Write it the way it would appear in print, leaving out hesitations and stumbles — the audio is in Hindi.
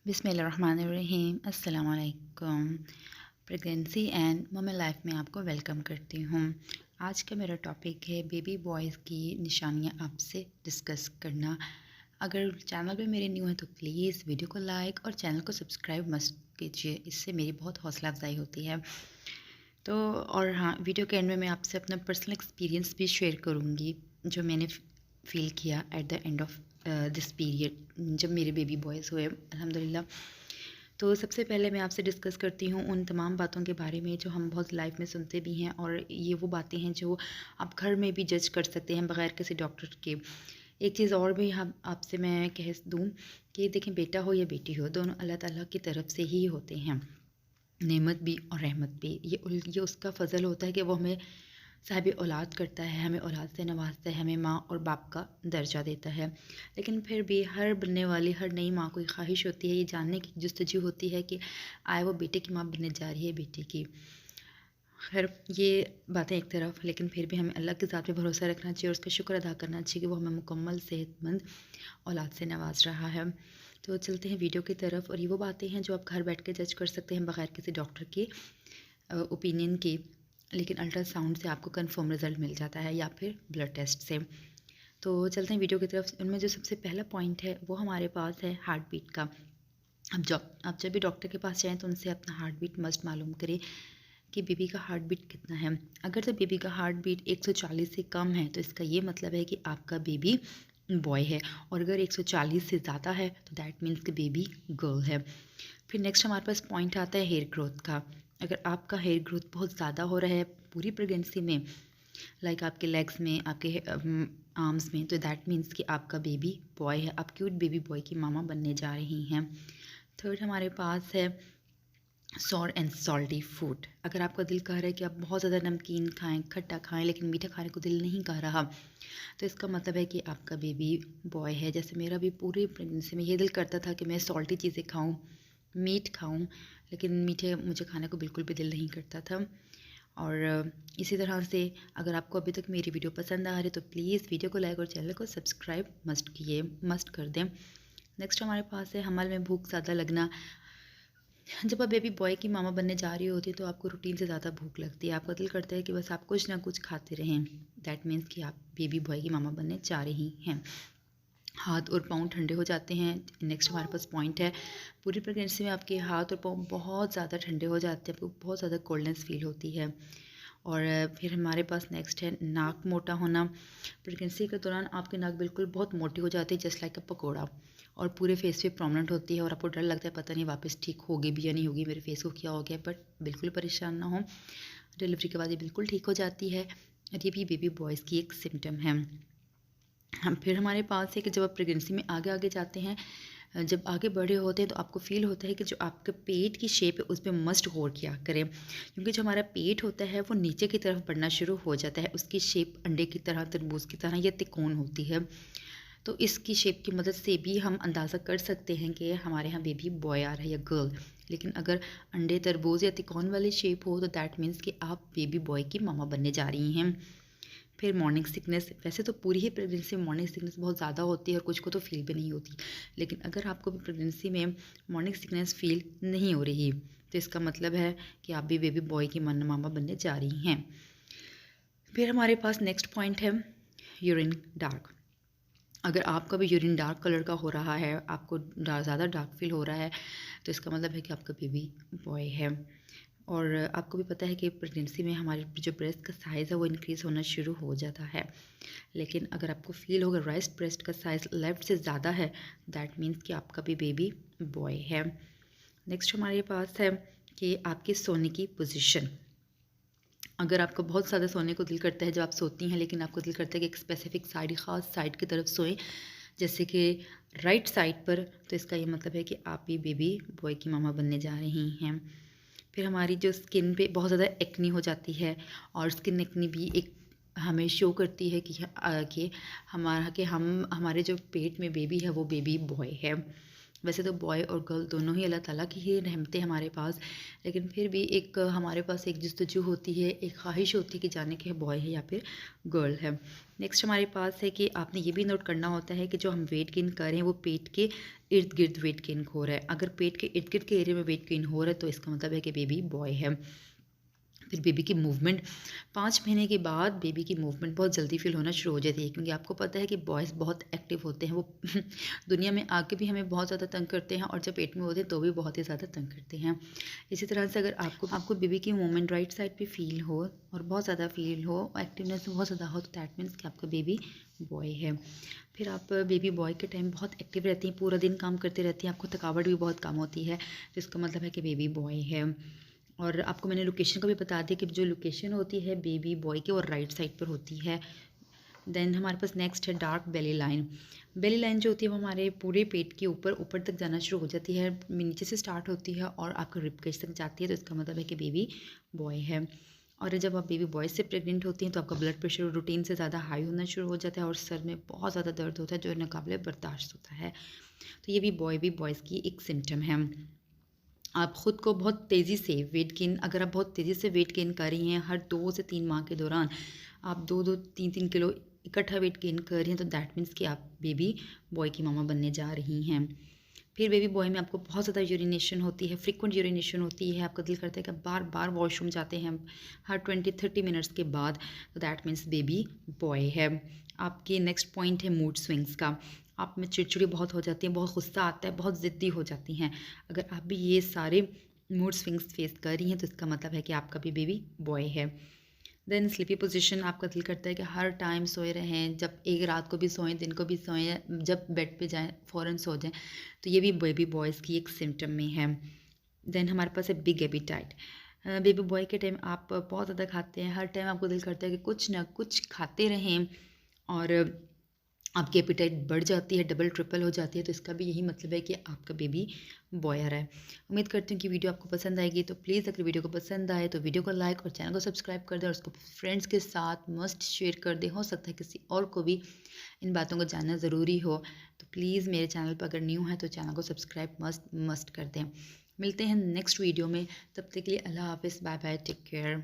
बिस्मिल्लाहिर्रहमानिर्रहीम अस्सलाम वालेकुम। प्रेगनेंसी एंड वुमेन लाइफ में आपको वेलकम करती हूँ। आज का मेरा टॉपिक है बेबी बॉयज़ की निशानियाँ आपसे डिस्कस करना। अगर चैनल पे मेरे न्यू हैं तो प्लीज़ वीडियो को लाइक और चैनल को सब्सक्राइब मस्ट कीजिए, इससे मेरी बहुत हौसला अफजाई होती है। तो और हाँ, वीडियो के एंड में मैं आपसे अपना पर्सनल एक्सपीरियंस भी शेयर करूँगी जो मैंने फ़ील किया at the end of this period जब मेरे बेबी बॉयज़ हुए अल्हम्दुलिल्लाह। तो सबसे पहले मैं आपसे डिस्कस करती हूँ उन तमाम बातों के बारे में जो हम बहुत लाइफ में सुनते भी हैं, और ये वो बातें हैं जो आप घर में भी जज कर सकते हैं बग़ैर किसी डॉक्टर के। एक चीज़ और भी हम आपसे मैं कह दूँ कि देखें, बेटा हो या बेटी हो, दोनों अल्लाह ताला की तरफ से ही होते हैं, नेमत भी और रहमत भी। ये उसका फ़ज़ल होता है कि वो हमें साहिब औलाद करता है, हमें औलाद से नवाजता है, हमें माँ और बाप का दर्जा देता है। लेकिन फिर भी हर बनने वाली हर नई माँ को ये ख्वाहिश होती है, ये जानने की जस्तजू होती है कि आए वो बेटे की माँ बनने जा रही है, बेटे की। खैर, ये बातें एक तरफ, लेकिन फिर भी हमें अल्लाह की ज़ात पे भरोसा रखना चाहिए और उसका शुक्र अदा करना चाहिए कि वो हमें मुकम्मल सेहतमंद औलाद से नवाज रहा है। तो चलते हैं वीडियो की तरफ, और ये वो बातें हैं जो आप घर बैठ के जज कर सकते हैं बग़ैर किसी डॉक्टर के ओपिनियन के। लेकिन अल्ट्रासाउंड से आपको कंफर्म रिज़ल्ट मिल जाता है या फिर ब्लड टेस्ट से। तो चलते हैं वीडियो की तरफ। उनमें जो सबसे पहला पॉइंट है वो हमारे पास है हार्ट बीट का। आप जब भी डॉक्टर के पास जाएँ तो उनसे अपना हार्ट बीट मस्ट मालूम करें कि बेबी का हार्ट बीट कितना है। अगर तो बेबी का हार्ट बीट 140 से कम है तो इसका ये मतलब है कि आपका बेबी बॉय है, और अगर 140 से ज़्यादा है तो दैट मीन्स कि बेबी गर्ल है। फिर नेक्स्ट हमारे पास पॉइंट आता है हेयर ग्रोथ का। अगर आपका हेयर ग्रोथ बहुत ज़्यादा हो रहा है पूरी प्रेगनेंसी में, लाइक आपके लेग्स में, आपके आर्म्स में, तो दैट मीन्स कि आपका बेबी बॉय है, आप क्यूट बेबी बॉय की मामा बनने जा रही हैं। थर्ड हमारे पास है सॉर एंड सॉल्टी फूड। अगर आपका दिल कह रहा है कि आप बहुत ज़्यादा नमकीन खाएं, खट्टा खाएं, लेकिन मीठा खाने को दिल नहीं कर रहा, तो इसका मतलब है कि आपका बेबी बॉय है। जैसे मेरा भी पूरी प्रेगनेंसी में ये दिल करता था कि मैं सॉल्टी चीज़ें खाऊं, मीट खाऊं, लेकिन मीठे मुझे खाने को बिल्कुल भी दिल नहीं करता था। और इसी तरह से अगर आपको अभी तक मेरी वीडियो पसंद आ रही है तो प्लीज़ वीडियो को लाइक और चैनल को सब्सक्राइब मस्ट कर दें। नेक्स्ट हमारे पास है हमल में भूख ज़्यादा लगना। जब आप बेबी बॉय की मामा बनने जा रही होती है तो आपको रूटीन से ज़्यादा भूख लगती है, आपका दिल करता है कि बस आप कुछ ना कुछ खाते रहें। दैट मीन्स कि आप बेबी बॉय की मामा बनने जा रही हैं। हाथ और पाँव ठंडे हो जाते हैं। नेक्स्ट हमारे पास पॉइंट है, पूरी प्रेगनेंसी में आपके हाथ और पाँव बहुत ज़्यादा ठंडे हो जाते हैं, आपको बहुत ज़्यादा कोल्डनेस फील होती है। और फिर हमारे पास नेक्स्ट है नाक मोटा होना। प्रेगनेंसी के दौरान आपकी नाक बिल्कुल बहुत मोटी हो जाती है, जस्ट लाइक अ पकौड़ा, और पूरे फेस पे प्रॉमिनेंट होती है, और आपको डर लगता है पता नहीं वापस ठीक होगी भी या नहीं होगी, मेरे फेस को क्या हो गया। बट बिल्कुल परेशान ना हो, डिलीवरी के बाद ये बिल्कुल ठीक हो जाती है, और ये भी बेबी बॉयज़ की एक सिम्टम है। हम फिर हमारे पास है कि जब आप प्रेगनेंसी में आगे आगे जाते हैं, जब आगे बड़े होते हैं तो आपको फ़ील होता है कि जो आपके पेट की शेप है उस पर मस्ट गौर किया करें, क्योंकि जो हमारा पेट होता है वो नीचे की तरफ बढ़ना शुरू हो जाता है। उसकी शेप अंडे की तरह, तरबूज की तरह या तिकोन होती है। तो इसकी शेप की मदद से भी हम अंदाज़ा कर सकते हैं कि हमारे यहाँ बेबी बॉय आ रहा है या गर्ल। लेकिन अगर अंडे, तरबूज या तिकोन वाली शेप हो तो दैट मीन्स कि आप बेबी बॉय की मामा बनने जा रही हैं। फिर मॉर्निंग सिकनेस। वैसे तो पूरी ही प्रेगनेंसी में मॉर्निंग सिकनेस बहुत ज़्यादा होती है और कुछ को तो फील भी नहीं होती, लेकिन अगर आपको भी प्रेगनेंसी में मॉर्निंग सिकनेस फील नहीं हो रही तो इसका मतलब है कि आप भी बेबी बॉय की मामा बनने जा रही हैं। फिर हमारे पास नेक्स्ट पॉइंट है यूरिन डार्क। अगर आपका भी यूरिन डार्क कलर का हो रहा है, आपको ज़्यादा डार्क फील हो रहा है, तो इसका मतलब है कि आपका बेबी बॉय है। और आपको भी पता है कि प्रेगनेंसी में हमारे जो ब्रेस्ट का साइज़ है वो इंक्रीज़ होना शुरू हो जाता है, लेकिन अगर आपको फील होगा राइट ब्रेस्ट का साइज़ लेफ़्ट से ज़्यादा है, दैट मीन्स कि आपका भी बेबी बॉय है। नेक्स्ट हमारे पास है कि आपके सोने की पोजीशन। अगर आपको बहुत ज़्यादा सोने को दिल करता है जब आप सोती हैं, लेकिन आपको दिल करता है कि एक स्पेसिफिक साइड, ख़ास साइड की तरफ सोएं, जैसे कि राइट साइड पर, तो इसका ये मतलब है कि आप भी बेबी बॉय की मामा बनने जा रही हैं। फिर हमारी जो स्किन पे बहुत ज़्यादा एक्नी हो जाती है, और स्किन एक्नी भी एक हमें शो करती है कि हमारे जो पेट में बेबी है वो बेबी बॉय है। वैसे तो बॉय और गर्ल दोनों ही अल्लाह ताला की ही रहमतें हमारे पास, लेकिन फिर भी एक हमारे पास एक जस्तजू होती है, एक ख्वाहिश होती है कि जाने के बॉय है या फिर गर्ल है। नेक्स्ट हमारे पास है कि आपने ये भी नोट करना होता है कि जो हम वेट गेन कर रहे हैं वो पेट के इर्द गिर्द वेट गेन हो रहा है। अगर पेट के इर्द गिर्द के एरिया में वेट गेन हो रहा है तो इसका मतलब है कि बेबी बॉय है। फिर बेबी की मूवमेंट 5 महीने के बाद बेबी की मूवमेंट बहुत जल्दी फील होना शुरू हो जाती है, क्योंकि आपको पता है कि बॉयज़ बहुत एक्टिव होते हैं। वो दुनिया में आके भी हमें बहुत ज़्यादा तंग करते हैं और जब पेट में होते हैं तो भी बहुत ही ज़्यादा तंग करते हैं। इसी तरह से अगर आपको बेबी की मूवमेंट राइट साइड पे फील हो और बहुत ज़्यादा फील हो, एक्टिवनेस बहुत ज़्यादा हो, तो दैट मीन्स कि आपका बेबी बॉय है। फिर आप बेबी बॉय के टाइम बहुत एक्टिव रहती हैं, पूरा दिन काम करते रहती हैं, आपको थकावट भी बहुत कम होती है, तो इसका मतलब है कि बेबी बॉय है। और आपको मैंने लोकेशन का भी बता दिया कि जो लोकेशन होती है बेबी बॉय की और राइट साइड पर होती है। देन हमारे पास नेक्स्ट है डार्क बेली लाइन। बेली लाइन जो होती है वो हमारे पूरे पेट के ऊपर ऊपर तक जाना शुरू हो जाती है, नीचे से स्टार्ट होती है और आपके रिब केज तक जाती है, तो इसका मतलब है कि बेबी बॉय है। और जब आप बेबी बॉय से प्रेग्नेंट होती हैं तो आपका ब्लड प्रेशर रूटीन से ज़्यादा हाई होना शुरू हो जाता है और सर में बहुत ज़्यादा दर्द होता है जो नाकाबिले बर्दाश्त होता है। तो ये भी बॉयज़ की एक सिम्टम है। आप ख़ुद को बहुत तेज़ी से वेट गेन, अगर आप बहुत तेज़ी से वेट गेन कर रही हैं हर 2 से 3 माह के दौरान, आप 2-2 3-3 किलो इकट्ठा वेट गेन कर रही हैं, तो दैट मीन्स कि आप बेबी बॉय की मामा बनने जा रही हैं। फिर बेबी बॉय में आपको बहुत ज़्यादा यूरिनेशन होती है, फ्रीक्वेंट यूरिनेशन होती है, आपका दिल करता है कि आप बार बार वॉशरूम जाते हैं हर 20-30 मिनट्स के बाद, तो दैट मीन्स बेबी बॉय है। आपके नेक्स्ट पॉइंट है मूड स्विंग्स का। आप में चिड़चिड़ी बहुत हो जाती है, बहुत गुस्सा आता है, बहुत ज़िद्दी हो जाती हैं। अगर आप भी ये सारे मूड स्विंग्स फेस कर रही हैं तो इसका मतलब है कि आपका भी बेबी बॉय है। देन स्लीपी पोजीशन, आपका दिल करता है कि हर टाइम सोए रहें, जब एक रात को भी सोएं, दिन को भी सोएं, जब बेड पे जाएं फ़ौरन सो जाएं, तो ये भी बेबी बॉयज़ की एक सिम्टम में है। देन हमारे पास है बिग एपिटाइट। बेबी बॉय के टाइम आप बहुत ज़्यादा खाते हैं, हर टाइम आपको दिल करता है कि कुछ ना कुछ खाते रहें और आपकी एपिटाइट बढ़ जाती है, डबल ट्रिपल हो जाती है, तो इसका भी यही मतलब है कि आपका बेबी बॉय आ रहा है। उम्मीद करती हूँ कि वीडियो आपको पसंद आएगी, तो प्लीज़ अगर वीडियो को पसंद आए तो वीडियो को लाइक और चैनल को सब्सक्राइब कर दें और उसको फ्रेंड्स के साथ मस्ट शेयर कर दें। हो सकता है किसी और को भी इन बातों को जानना ज़रूरी हो, तो प्लीज़ मेरे चैनल पर अगर न्यू है तो चैनल को सब्सक्राइब मस्ट कर दें। मिलते हैं नेक्स्ट वीडियो में, तब तक के लिए अल्लाह हाफ़िज़, बाय बाय, टेक केयर।